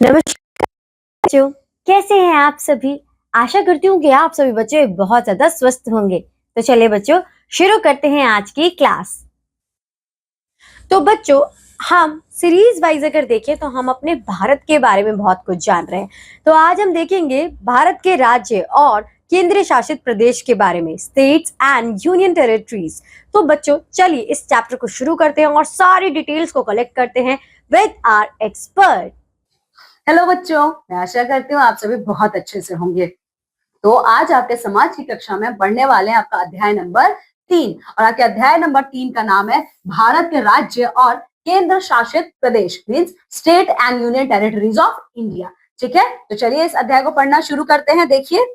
नमस्कार बच्चों, कैसे हैं आप सभी। आशा करती हूँ कि आप सभी बच्चे बहुत ज्यादा स्वस्थ होंगे। तो चलिए बच्चों, शुरू करते हैं आज की क्लास। तो बच्चों, हम सीरीज वाइज अगर देखें तो हम अपने भारत के बारे में बहुत कुछ जान रहे हैं। तो आज हम देखेंगे भारत के राज्य और केंद्र शासित प्रदेश के बारे में, स्टेट्स एंड यूनियन टेरिटरीज। तो बच्चों, चलिए इस चैप्टर को शुरू करते हैं और सारी डिटेल्स को कलेक्ट करते हैं विद आवर एक्सपर्ट। हेलो बच्चों, मैं आशा करती हूँ आप सभी बहुत अच्छे से होंगे। तो आज आपके समाज की कक्षा में पढ़ने वाले हैं आपका अध्याय नंबर 3 और आपके अध्याय नंबर 3 का नाम है भारत के राज्य और केंद्र शासित प्रदेश, means state and union territories of India. ठीक है, तो चलिए इस अध्याय को पढ़ना शुरू करते हैं। देखिए,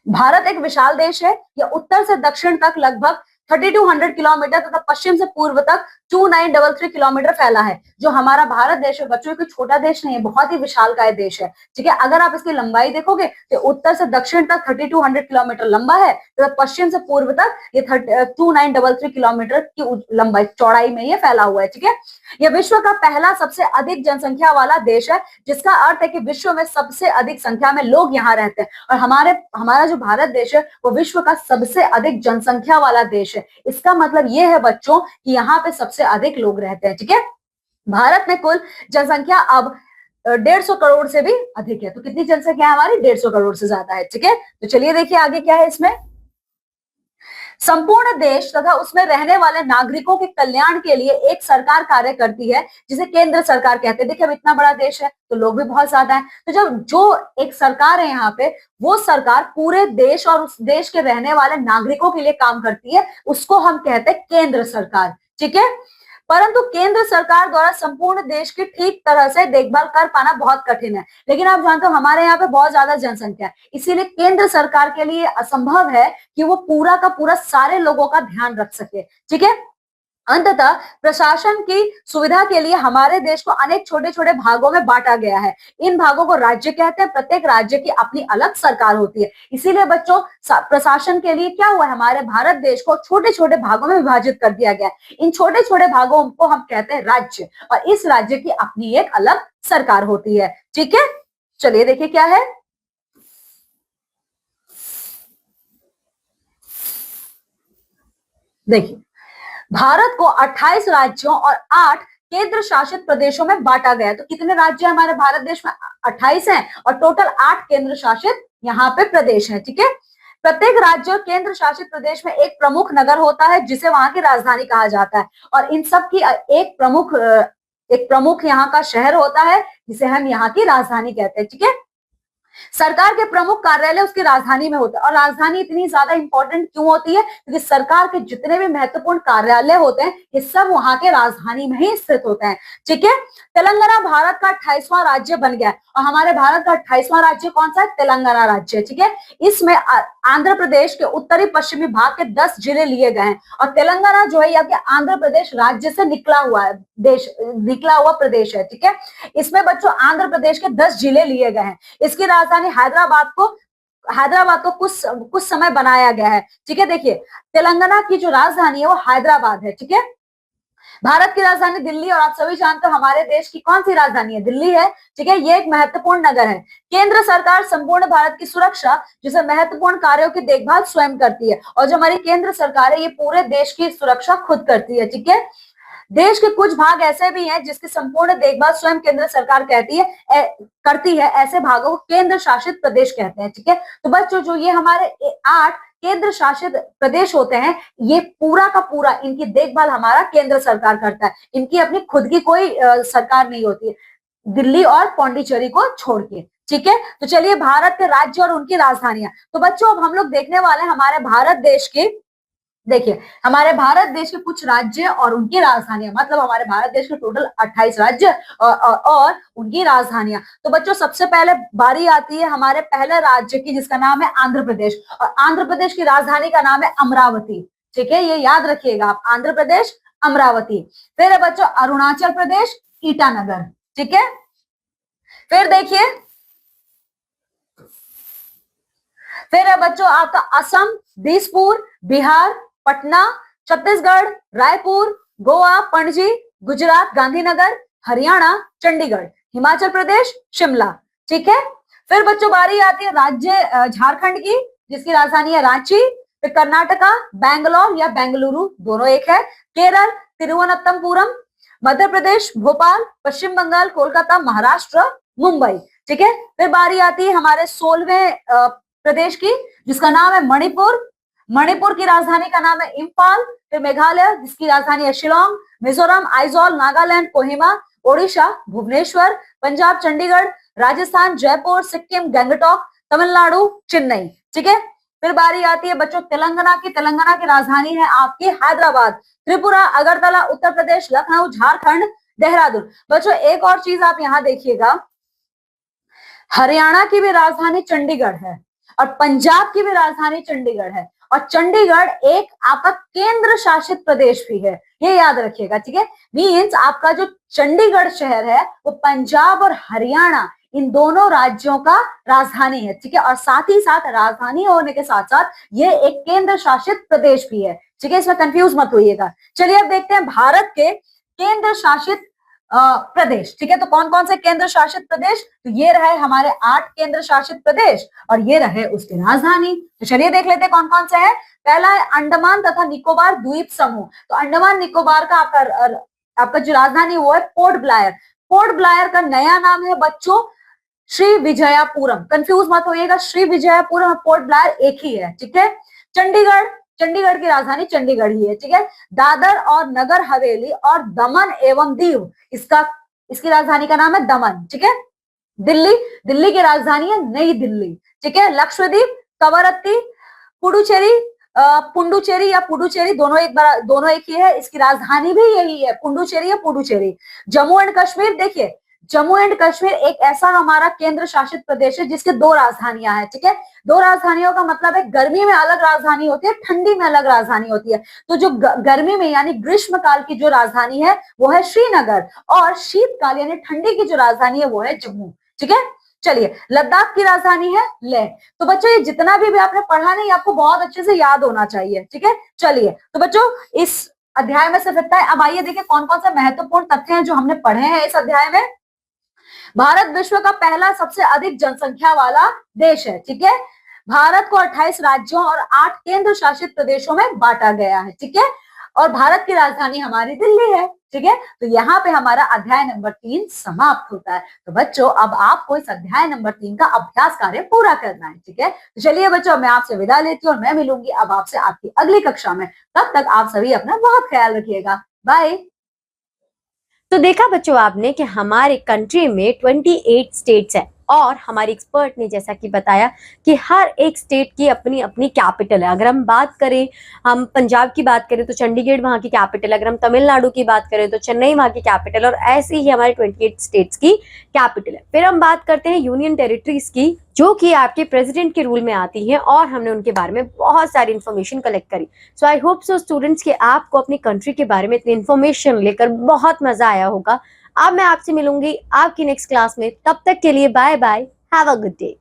भारत एक विशाल देश है। यह उत्तर से दक्षिण तक लगभग 3200 किलोमीटर तथा पश्चिम से पूर्व तक 2933 किलोमीटर फैला है। जो हमारा भारत देश है बच्चों, कोई छोटा देश नहीं है, बहुत ही विशालकाय देश है। ठीक है, अगर आप इसकी लंबाई देखोगे तो उत्तर से दक्षिण तक 3200 किलोमीटर लंबा है, तो पश्चिम से पूर्व तक ये 2933 किलोमीटर की लंबाई चौड़ाई में ये फैला हुआ है। ठीक है, यह विश्व का पहला सबसे अधिक जनसंख्या वाला देश है, जिसका अर्थ है कि विश्व में सबसे अधिक संख्या में लोग यहाँ रहते हैं। और हमारा जो भारत देश है वो विश्व का सबसे अधिक जनसंख्या वाला देश है। इसका मतलब ये है बच्चों कि यहाँ पे सबसे अधिक लोग रहते हैं। ठीक है, भारत में कुल जनसंख्या अब 150 करोड़ से भी अधिक है। तो कितनी जनसंख्या है हमारी? 150 करोड़ से ज्यादा है। ठीक है, तो चलिए देखिए आगे क्या है इसमें। संपूर्ण देश तथा उसमें रहने वाले नागरिकों के कल्याण के लिए एक सरकार कार्य करती है, जिसे केंद्र सरकार कहते हैं। देखिए, अब इतना बड़ा देश है तो लोग भी बहुत ज्यादा हैं, तो जब जो एक सरकार है यहाँ पे, वो सरकार पूरे देश और उस देश के रहने वाले नागरिकों के लिए काम करती है, उसको हम कहते हैं केंद्र सरकार। ठीक है, परंतु केंद्र सरकार द्वारा संपूर्ण देश की ठीक तरह से देखभाल कर पाना बहुत कठिन है। लेकिन आप जानते हो हमारे यहाँ पे बहुत ज्यादा जनसंख्या है, इसीलिए केंद्र सरकार के लिए असंभव है कि वो पूरा का पूरा सारे लोगों का ध्यान रख सके। ठीक है, अंततः प्रशासन की सुविधा के लिए हमारे देश को अनेक छोटे छोटे भागों में बांटा गया है। इन भागों को राज्य कहते हैं। प्रत्येक राज्य की अपनी अलग सरकार होती है। इसीलिए बच्चों, प्रशासन के लिए क्या हुआ है, हमारे भारत देश को छोटे छोटे भागों में विभाजित कर दिया गया है। इन छोटे छोटे भागों को हम कहते हैं राज्य, और इस राज्य की अपनी एक अलग सरकार होती है। ठीक है, चलिए देखिए क्या है। देखिए, भारत को 28 राज्यों और 8 केंद्र शासित प्रदेशों में बांटा गया है। तो कितने राज्य हमारे भारत देश में? 28 हैं, और टोटल 8 केंद्र शासित यहाँ पे प्रदेश हैं। ठीक है, प्रत्येक राज्य और केंद्र शासित प्रदेश में एक प्रमुख नगर होता है, जिसे वहां की राजधानी कहा जाता है। और इन सब की एक प्रमुख यहाँ का शहर होता है, जिसे हम यहाँ की राजधानी कहते हैं। ठीक है, सरकार के प्रमुख कार्यालय उसकी राजधानी में होता है। और राजधानी इतनी ज्यादा इंपॉर्टेंट क्यों होती है? क्योंकि सरकार के जितने भी महत्वपूर्ण कार्यालय होते हैं ये सब वहां के राजधानी में ही स्थित होते हैं। ठीक है, तेलंगाना भारत का 28वां राज्य बन गया है, और हमारे भारत का 28वां राज्य कौन सा है? तेलंगाना राज्य। ठीक है, इसमें आंध्र प्रदेश के उत्तरी पश्चिमी भाग के 10 जिले लिए गए हैं। और तेलंगाना जो है या कि आंध्र प्रदेश राज्य से निकला हुआ प्रदेश है। ठीक है, इसमें बच्चों आंध्र प्रदेश के 10 जिले लिए गए हैं। इसकी राजधानी हैदराबाद को कुछ समय बनाया गया है। ठीक है, देखिए तेलंगाना की जो राजधानी है वो हैदराबाद है। ठीक है, भारत की राजधानी दिल्ली, और आप सभी जानते हो हमारे देश की कौन सी राजधानी है? दिल्ली है। ठीक है, ये एक महत्वपूर्ण नगर है। केंद्र सरकार संपूर्ण भारत की सुरक्षा, जिसे महत्वपूर्ण कार्यों की देखभाल स्वयं करती है। और जो हमारी केंद्र सरकार है ये पूरे देश की सुरक्षा खुद करती है। ठीक है, देश के कुछ भाग ऐसे भी हैं जिसकी संपूर्ण देखभाल स्वयं केंद्र सरकार करती है। ऐसे भागों को केंद्र शासित प्रदेश कहते हैं। ठीक है, तो बच्चों जो ये हमारे 8 केंद्र शासित प्रदेश होते हैं, ये पूरा का पूरा इनकी देखभाल हमारा केंद्र सरकार करता है। इनकी अपनी खुद की कोई सरकार नहीं होती है, दिल्ली और पौंडीचेरी को छोड़ के। ठीक है, तो चलिए भारत के राज्य और उनकी राजधानियां। तो बच्चों अब हम लोग देखने वाले हैं हमारे भारत देश की, देखिए हमारे भारत देश के कुछ राज्य और उनकी राजधानियां, मतलब हमारे भारत देश के टोटल 28 राज्य और उनकी राजधानियां। तो बच्चों सबसे पहले बारी आती है हमारे पहले राज्य की, जिसका नाम है आंध्र प्रदेश, और आंध्र प्रदेश की राजधानी का नाम है अमरावती। ठीक है, ये याद रखिएगा आप, आंध्र प्रदेश अमरावती। फिर है बच्चों अरुणाचल प्रदेश ईटानगर। ठीक है, फिर देखिए, फिर है बच्चों आपका असम दिसपुर, बिहार पटना, छत्तीसगढ़ रायपुर, गोवा पणजी, गुजरात गांधीनगर, हरियाणा, चंडीगढ़, हिमाचल प्रदेश, शिमला। ठीक है, फिर बच्चों बारी आती है राज्य झारखंड की, जिसकी राजधानी है रांची। फिर कर्नाटका, बैंगलोर या बेंगलुरु, दोनों एक है। केरल, तिरुवनंतपुरम। मध्य प्रदेश, भोपाल। पश्चिम बंगाल, कोलकाता। महाराष्ट्र, मुंबई। ठीक है, फिर बारी आती है हमारे 16वें प्रदेश की, जिसका नाम है मणिपुर। मणिपुर की राजधानी का नाम है इम्फाल। फिर मेघालय, जिसकी राजधानी है शिलोंग। मिजोरम, आइजोल। नागालैंड, कोहिमा। ओडिशा, भुवनेश्वर। पंजाब, चंडीगढ़। राजस्थान, जयपुर। सिक्किम, गंगटोक। तमिलनाडु, चेन्नई। ठीक है, फिर बारी आती है बच्चों तेलंगाना की। तेलंगाना की राजधानी है आपकी हैदराबाद। त्रिपुरा, अगरतला, उत्तर प्रदेश। लखनऊ, झारखंड। देहरादून। बच्चों एक और चीज आप यहां देखिएगा, हरियाणा की भी राजधानी चंडीगढ़ है और पंजाब की भी राजधानी चंडीगढ़ है, और चंडीगढ़ एक आपका केंद्र शासित प्रदेश भी है, ये याद रखिएगा। ठीक है, मीन्स आपका जो चंडीगढ़ शहर है वो पंजाब और हरियाणा इन दोनों राज्यों का राजधानी है। ठीक है, और साथ ही साथ राजधानी होने के साथ साथ ये एक केंद्र शासित प्रदेश भी है। ठीक है, इसमें कंफ्यूज मत होइएगा। चलिए अब देखते हैं भारत के केंद्र शासित प्रदेश। ठीक है, तो कौन कौन से केंद्र शासित प्रदेश, तो ये रहे हमारे 8 केंद्र शासित प्रदेश और ये रहे उसकी राजधानी। तो चलिए देख लेते हैं कौन कौन से हैं। पहला है अंडमान तथा निकोबार द्वीप समूह। तो अंडमान निकोबार का आपका जो राजधानी वो है पोर्ट ब्लायर। पोर्ट ब्लायर का नया नाम है बच्चों श्री विजयपुरम। कंफ्यूज मत होइएगा, श्री विजयपुरम और पोर्ट ब्लायर एक ही है। ठीक है, चंडीगढ़, चंडीगढ़ की राजधानी चंडीगढ़ ही है। ठीक है, दादर और नगर हवेली और दमन एवं दीव, इसकी राजधानी का नाम है दमन। ठीक है, दिल्ली, दिल्ली की राजधानी है नई दिल्ली। ठीक है, लक्षद्वीप, कवरत्ती, पुडुचेरी, पुडुचेरी या पुडुचेरी दोनों एक ही है, इसकी राजधानी भी यही है, पुडुचेरी या पुडुचेरी। जम्मू एंड कश्मीर, देखिए जम्मू एंड कश्मीर एक ऐसा हमारा केंद्र शासित प्रदेश है जिसके 2 राजधानियां हैं। ठीक है, 2 राजधानियों का मतलब है गर्मी में अलग राजधानी होती है, ठंडी में अलग राजधानी होती है। तो जो गर्मी में यानी ग्रीष्म काल की जो राजधानी है वो है श्रीनगर, और शीतकाल यानी ठंडी की जो राजधानी है वो है जम्मू। ठीक है, चलिए लद्दाख की राजधानी है लेह। तो बच्चों ये जितना भी आपने पढ़ा नहीं, आपको बहुत अच्छे से याद होना चाहिए। ठीक है, चलिए तो बच्चों इस अध्याय में सिर्फ इतना है। अब आइए देखिए कौन कौन से महत्वपूर्ण तथ्य हैं जो हमने पढ़े हैं इस अध्याय में। भारत विश्व का पहला सबसे अधिक जनसंख्या वाला देश है। ठीक है, भारत को 28 राज्यों और 8 केंद्र शासित प्रदेशों में बांटा गया है। ठीक है, और भारत की राजधानी हमारी दिल्ली है। ठीक है, तो यहाँ पे हमारा अध्याय नंबर 3 समाप्त होता है। तो बच्चों अब आपको इस अध्याय नंबर 3 का अभ्यास कार्य पूरा करना है। ठीक है, तो चलिए बच्चों मैं आपसे विदा लेती हूँ और मैं मिलूंगी अब आपसे आपकी अगली कक्षा में। तब तक आप सभी अपना बहुत ख्याल रखिएगा। बाय। तो देखा बच्चों आपने कि हमारे कंट्री में 28 स्टेट्स हैं और हमारे एक्सपर्ट ने जैसा कि बताया कि हर एक स्टेट की अपनी अपनी कैपिटल है। अगर हम बात करें, हम पंजाब की बात करें तो चंडीगढ़ वहाँ की कैपिटल है। अगर हम तमिलनाडु की बात करें तो चेन्नई वहाँ की कैपिटल, और ऐसे ही हमारे 28 स्टेट्स की कैपिटल है। फिर हम बात करते हैं यूनियन टेरिटरीज की, जो कि आपके प्रेसिडेंट के रूल में आती हैं, और हमने उनके बारे में बहुत सारी इन्फॉर्मेशन कलेक्ट करी। सो आई होप सो स्टूडेंट्स कि आपको अपनी कंट्री के बारे में इतनी इन्फॉर्मेशन लेकर बहुत मजा आया होगा। अब मैं आपसे मिलूंगी आपकी नेक्स्ट क्लास में, तब तक के लिए bye bye, have a good day.